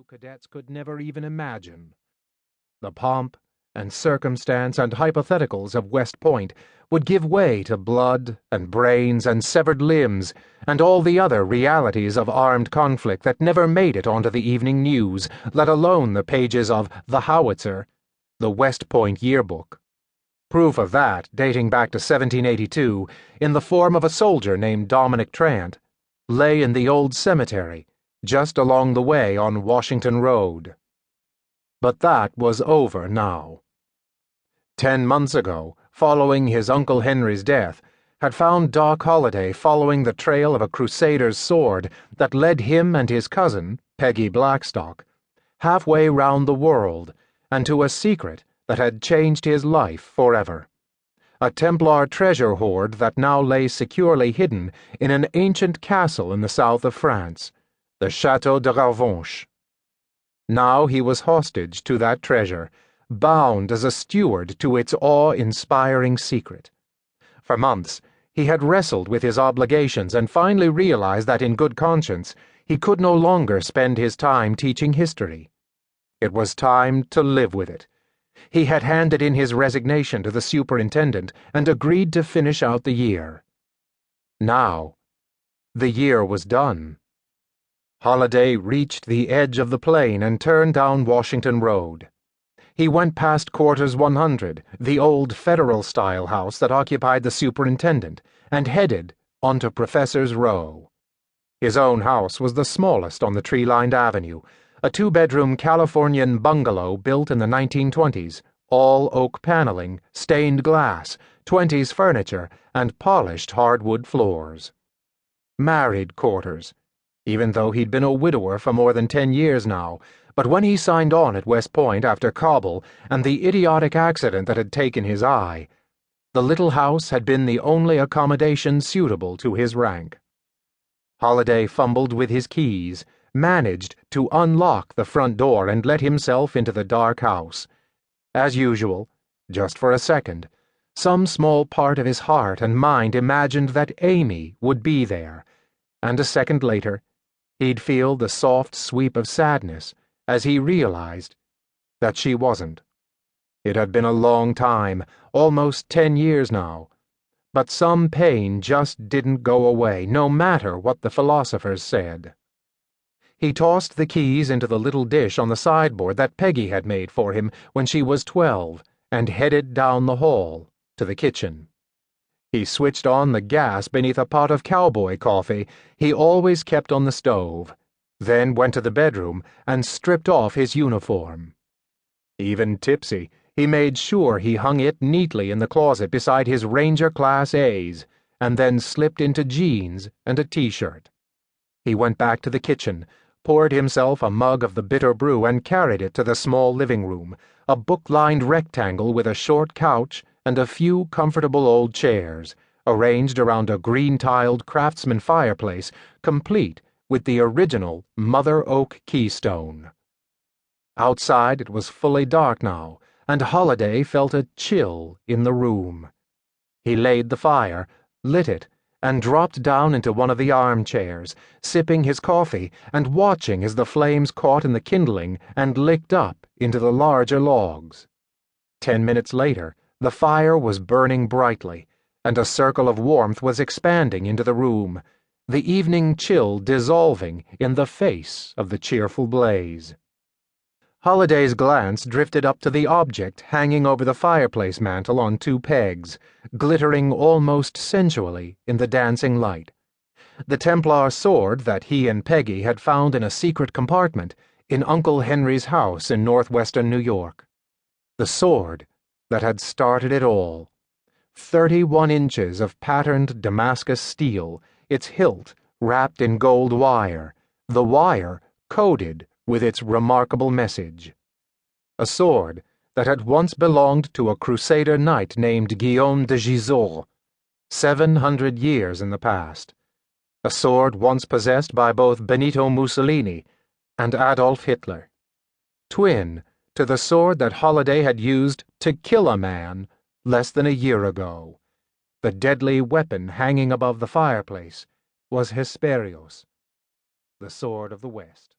new cadets could never even imagine. The pomp and circumstance and hypotheticals of West Point would give way to blood and brains and severed limbs and all the other realities of armed conflict that never made it onto the evening news, let alone the pages of The Howitzer, the West Point yearbook. Proof of that, dating back to 1782, in the form of a soldier named Dominic Trant, lay in the old cemetery, just along the way on Washington Road. But that was over now. 10 months ago, following his Uncle Henry's death, had found Doc Holliday following the trail of a crusader's sword that led him and his cousin, Peggy Blackstock, halfway round the world and to a secret that had changed his life forever. A Templar treasure hoard that now lay securely hidden in an ancient castle in the south of France, the Château de Ravanche. Now he was hostage to that treasure, bound as a steward to its awe-inspiring secret. For months, he had wrestled with his obligations and finally realized that in good conscience he could no longer spend his time teaching history. It was time to live with it. He had handed in his resignation to the superintendent and agreed to finish out the year. Now, the year was done. Holliday reached the edge of the plain and turned down Washington Road. He went past Quarters 100, the old Federal-style house that occupied the superintendent, and headed onto Professor's Row. His own house was the smallest on the tree-lined avenue, a 2-bedroom Californian bungalow built in the 1920s, all oak paneling, stained glass, 20s furniture, and polished hardwood floors. Married quarters, even though he'd been a widower for more than 10 years now, but when he signed on at West Point after Kabul and the idiotic accident that had taken his eye, the little house had been the only accommodation suitable to his rank. Holliday fumbled with his keys, managed to unlock the front door and let himself into the dark house. As usual, just for a second, some small part of his heart and mind imagined that Amy would be there, and a second later, he'd feel the soft sweep of sadness as he realized that she wasn't. It had been a long time, almost 10 years now, but some pain just didn't go away, no matter what the philosophers said. He tossed the keys into the little dish on the sideboard that Peggy had made for him when she was 12 and headed down the hall to the kitchen. He switched on the gas beneath a pot of cowboy coffee he always kept on the stove, then went to the bedroom and stripped off his uniform. Even tipsy, he made sure he hung it neatly in the closet beside his Ranger Class A's, and then slipped into jeans and a t-shirt. He went back to the kitchen, poured himself a mug of the bitter brew and carried it to the small living room, a book-lined rectangle with a short couch and a few comfortable old chairs, arranged around a green-tiled craftsman fireplace, complete with the original mother oak keystone. Outside it was fully dark now, and Holliday felt a chill in the room. He laid the fire, lit it, and dropped down into one of the armchairs, sipping his coffee and watching as the flames caught in the kindling and licked up into the larger logs. 10 minutes later, the fire was burning brightly, and a circle of warmth was expanding into the room, the evening chill dissolving in the face of the cheerful blaze. Holliday's glance drifted up to the object hanging over the fireplace mantel on 2 pegs, glittering almost sensually in the dancing light. The Templar sword that he and Peggy had found in a secret compartment in Uncle Henry's house in northwestern New York. The sword that had started it all. 31 inches of patterned Damascus steel, its hilt wrapped in gold wire, the wire coated with its remarkable message. A sword that had once belonged to a crusader knight named Guillaume de Gisors, 700 years in the past. A sword once possessed by both Benito Mussolini and Adolf Hitler. Twin to the sword that Holliday had used to kill a man less than a year ago. The deadly weapon hanging above the fireplace was Hesperios, the sword of the West.